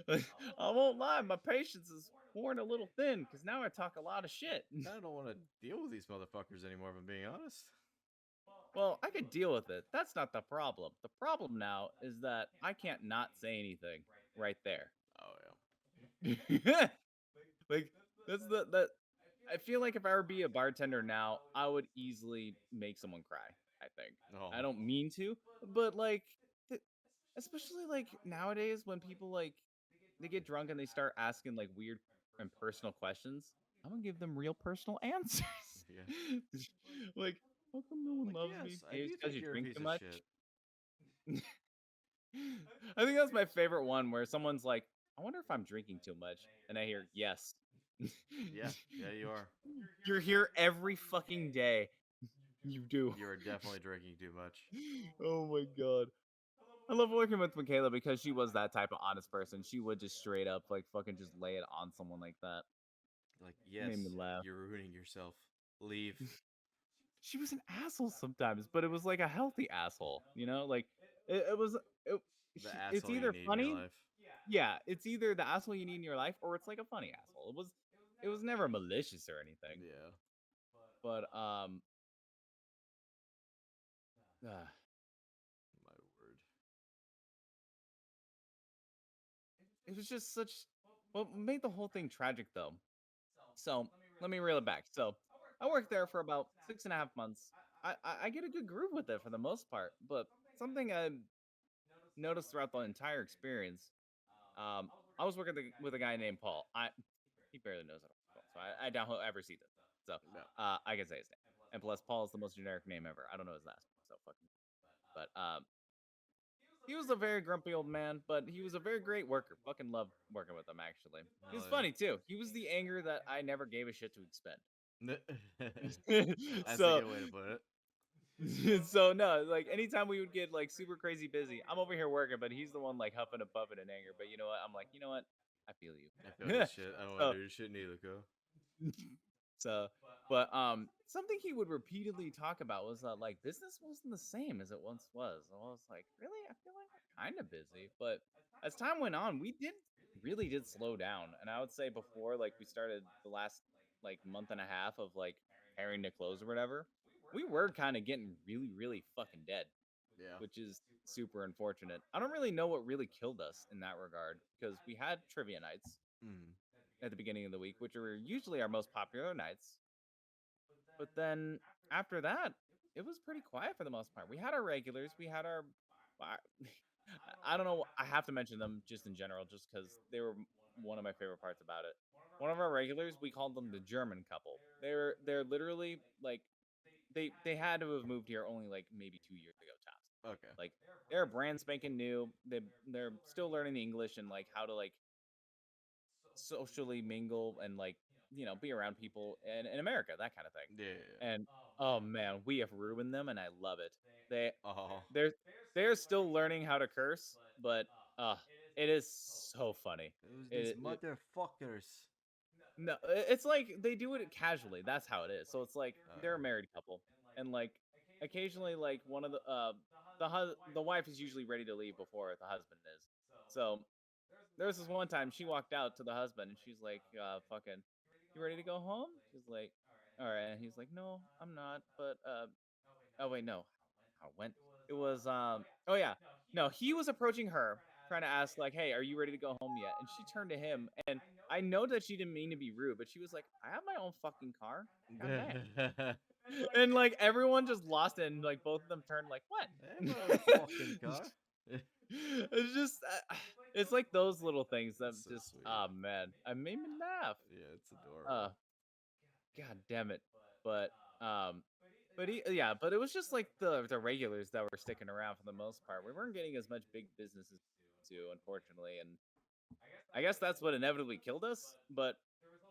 I won't lie, my patience is worn a little thin because now I talk a lot of shit. I don't want to deal with these motherfuckers anymore, if I'm being honest. Well, I could deal with it. That's not the problem. The problem now is that I can't not say anything right there. Oh Like that's the that I feel like if I were be a bartender now, I would easily make someone cry. I think. yeah. I Oh. don't mean to, but like th- especially like nowadays when people like they get drunk and they start asking like weird and personal questions, I'm gonna give them real personal answers. Yeah. Like, how come no one Like, loves me? yes, I Hey, do it's because think you you're a drink piece too of much. shit. I think that's my favorite one where someone's like, I wonder if I'm drinking too much. And I hear, yes. Yeah, yeah, you are. You're here every fucking day. You do. You are definitely drinking too much. Oh my god. I love working with Michaela because she was that type of honest person. She would just straight up like fucking just lay it on someone like that. Like, It made yes, me laugh. you're ruining yourself. Leave. She was an asshole sometimes, but it was like a healthy asshole, you know? Like it was it, The it's asshole you either need in your funny, life. yeah, it's either the asshole you need in your life or it's like a funny asshole. It was never malicious or anything. Yeah. But uh, My word. it was just such what made the whole thing tragic though. So let me reel it back. So I worked there for about 6.5 months. I get a good groove with it for the most part, but something I noticed throughout the entire experience, I was working with a guy named Paul. He barely knows how to spell, so I doubt he'll ever see this. So No. I can say his name. And plus, Paul is the most generic name ever. I don't know his last name, so fucking. But he was a very grumpy old man, but he was a very great worker. Fucking loved working with him. Actually, he was Hell funny too. He was the anger that I never gave a shit to expend. yeah. That's a So good way to put it. so no, like anytime we would get like super crazy busy, I'm over here working, but he's the one like huffing and puffing in anger. But you know what? I'm like, you know what? I feel I feel you. this shit. I don't want so to do this shit neither, co. so, but something he would repeatedly talk about was that like business wasn't the same as it once was. And I was like, really? I feel like we're kind of busy, but as time went on, we did slow down. And I would say before like we started the last like month and a half of like preparing to close or whatever, we were kind of getting really, really fucking dead, Yeah. which is super unfortunate. I don't really know what really killed us in that regard because we had trivia nights Mm. at the beginning of the week, which are usually our most popular nights. But then after that, it was pretty quiet for the most part. We had our regulars, we had our. I I don't know. I have to mention them just in general, just because they were one of my favorite parts about it. One of our regulars, we called them the German couple. They're literally like they had to have moved here only like maybe 2 years ago tops. Okay. Like they're brand spanking new. They're still learning the English and like how to like socially mingle and like be around people in America, that kind of thing. Yeah. And oh man, we have ruined them, and I love it. They Oh. they're they're still learning how to curse, but uh, it is so funny. These It motherfuckers. no, it's like they do it casually. That's how it is. So it's like they're a married couple, and like occasionally, like one of the wife is usually ready to leave before the husband is. So there was this one time she walked out to the husband and she's like, fucking, you ready to go home? She's like, all right. And he's like, no, I'm not. But oh wait, no, how it went? It was oh yeah, no, he was approaching her trying to ask like, hey, are you ready to go home yet? And she turned to him, and I know that she didn't mean to be rude, but she was like, I have my own fucking car. God damn. And like everyone just lost it, and like both of them turned like, what? Hey, my fucking car. It's just it's like those little things that That's so just sweet. man, I made me laugh. Yeah, it's Uh adorable. god damn it. But um Yeah, but it was just like the regulars that were sticking around for the most part. We weren't getting as much big business as we used to, unfortunately, and I guess that's what inevitably killed us. But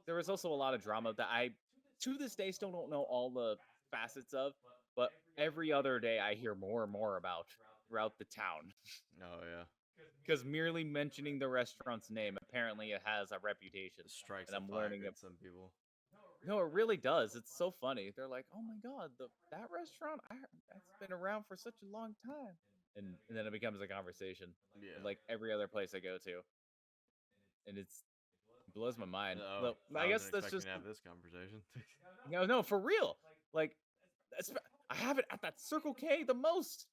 there was also a lot of drama that I, to this day, still don't know all the facets of. But every other day, I hear more and more about throughout the town. Oh yeah, Because merely mentioning the restaurant's name, apparently it has a reputation, it strikes and a I'm fire learning in it. some people. No, it really does. It's so funny. They're like, "Oh my god, that restaurant, that's been around for such a long time," and then it becomes a conversation, Yeah. like every other place I go to, and it blows my mind. Oh, Well, I I guess wasn't that's expecting just to have this conversation. no, for real. Like, I have it at that Circle K the most.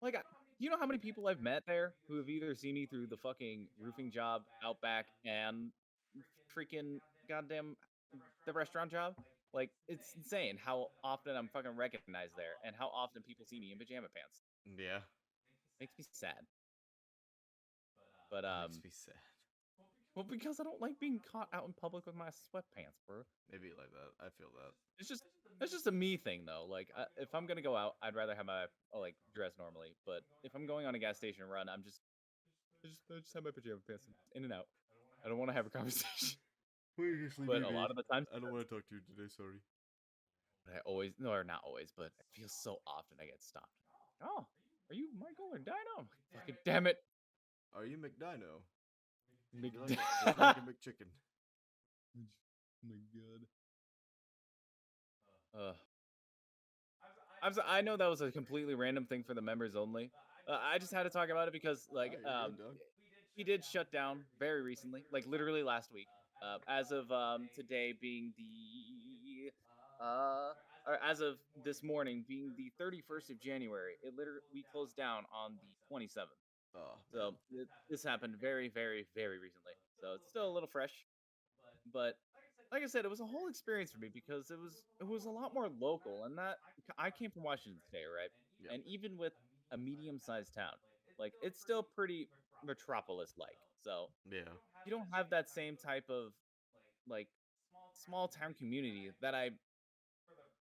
Like, you know how many people I've met there who have either seen me through the fucking roofing job, Outback, and freaking goddamn the restaurant job? Like, it's insane how often I'm fucking recognized there and how often people see me in pajama pants. Yeah, Makes me sad. But makes me sad. well, because I don't like being caught out in public with my sweatpants, bro. Maybe like that. I feel that. It's just that's just a me thing though. Like, if I'm gonna go out, I'd rather have my like dress normally. But if I'm going on a gas station run, I just have my pajama pants in and out. I don't want to have a conversation. Wait, you're just But leaving a me. lot of the times, I don't want to talk to you today. Sorry. I always no, or not always, but it feels so often I get stopped. Oh, are you Michael or Dino? I'm like, fucking damn it. Are you McDino? Mc- You like a McChicken? Oh my god. I know that was a completely random thing for the members only. I just had to talk about it because, like, You're good, dog. we did shut down very recently, like literally last week. As of today being the or as of this morning being the 31st of January, it literally we closed down on the 27th. Oh man. So this happened very, very, very recently. So it's still a little fresh, but like I said, it was a whole experience for me because it was a lot more local, and that I came from Washington State, right? Yep. And even with a medium-sized town, like it's still pretty metropolis-like. So Yeah. you don't have that same type of like small town community that I,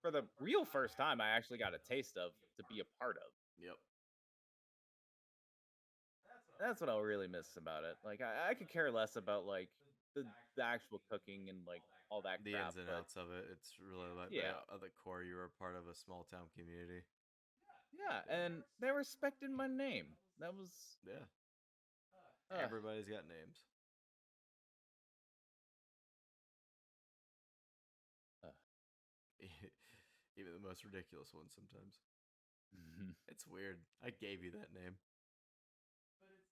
for the real first time, I actually got a taste of to be a part of. Yep. That's what I'll really miss about it. Like I could care less about like the actual cooking and like all that The crap, ins and but outs of it. It's really like yeah, the core. You were a part of a small town community. yeah, and they respected my name. That was Yeah. uh, Everybody's got names. uh, Even the most ridiculous ones sometimes. It's weird. I gave you that name.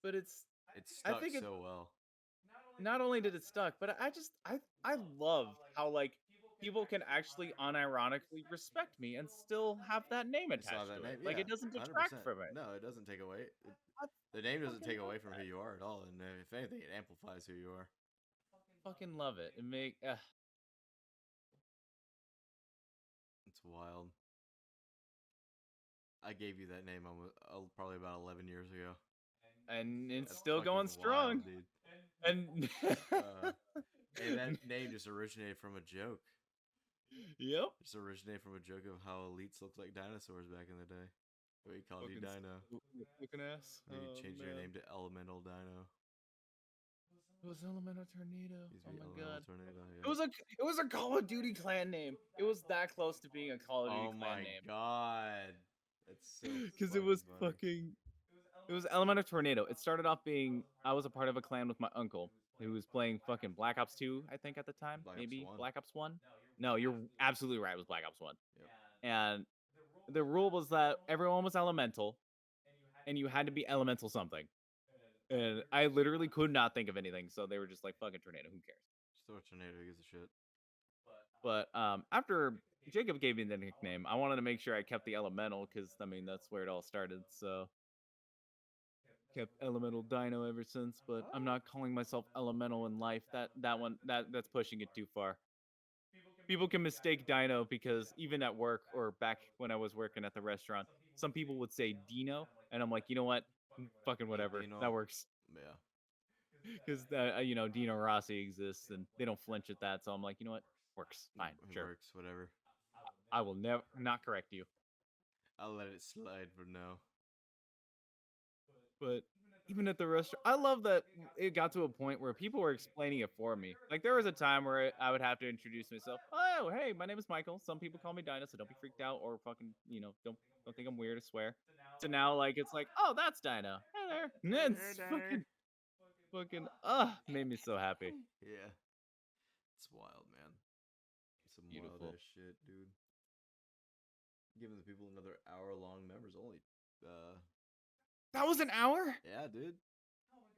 but It I stuck think it so well. not only did it stuck, but I love how like people can actually unironically respect me and still have that name You saw attached that to name? it. Like Yeah, it doesn't detract 100%. from it. No, it doesn't take away. I The name doesn't fucking take away love from who that. you are at all, and if anything, it amplifies who you are. Fucking love it. It make It's wild. I gave you that name probably about 11 years ago. and it's That's still going fucking wild, strong. dude. And And that name just originated from a joke. yep. Just originated from a joke of how elites looked like dinosaurs back in the day. We called you Dino. Fucking ass. Then you changed your name to Elemental Dino. It was Elemental Tornado. Used to Oh be my Elemental god. Tornado. It was a Call of Duty clan name. It was that close to being a Call of Duty Oh clan my name. god. That's so Because it was funny. fucking. It was Elemental Tornado. It started off being I was a part of a clan with my uncle who was playing fucking Black Ops 2, I think at the time. Black Ops Maybe 1. Black Ops 1. No, you're absolutely right. It was Black Ops 1. Yep. And the rule was that everyone was elemental and you had to be elemental something. And I literally could not think of anything, so they were just like fucking tornado, who cares? Just throw a tornado, who gives a shit. But after Jacob gave me the nickname, I wanted to make sure I kept the elemental because I mean that's where it all started. So kept Elemental Dino ever since. But I'm not calling myself Elemental in life. That's pushing it too far. People can mistake Dino because even at work or back when I was working at the restaurant, some people would say Dino, and I'm like, you know what, fucking whatever, Dino. that works. Yeah. Because Dino Rossi exists and they don't flinch at that, so I'm like, you know what, works fine, It sure. works, whatever. I will never not correct you. I'll let it slide for now. But even at the restaurant, I love that it got to a point where people were explaining it for me. Like there was a time where I would have to introduce myself. Oh, hey, my name is Michael. Some people call me Dinah, so don't be freaked out or fucking, don't think I'm weird. I swear. So now, like, it's like, oh, that's Dinah. Hey there. And Hey it's there. fucking, made me so happy. Yeah, it's wild, man. Some wild Beautiful. ass shit, dude. Giving the people another hour-long members only. That was an hour. Yeah, dude.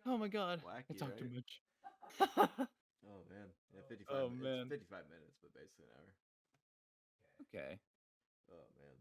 Oh my god, I Wacky, talk too right? much. Oh man, yeah, 55. Oh It's man. 55 minutes, but basically an hour. Okay, Oh man.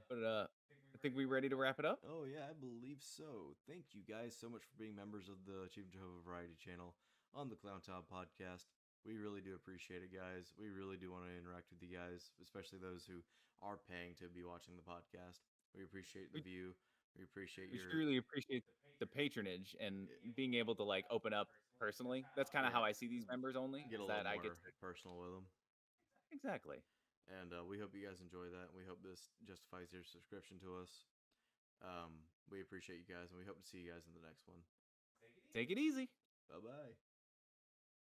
but I think we ready to wrap it up. Oh yeah, I believe so. Thank you guys so much for being members of the Achievement Jehovah Variety channel on the Clown Top podcast. We really do appreciate it, guys. We really do want to interact with you guys, especially those who are paying to be watching the podcast. We appreciate the We view. We appreciate we your truly appreciate the patronage and being able to like open up personally. That's kind of yeah. how I see these members only. Get a Is little that I get more to personal with them. exactly. And we hope you guys enjoy that. We hope this justifies your subscription to us. We appreciate you guys, and we hope to see you guys in the next one. Take it easy. Bye bye.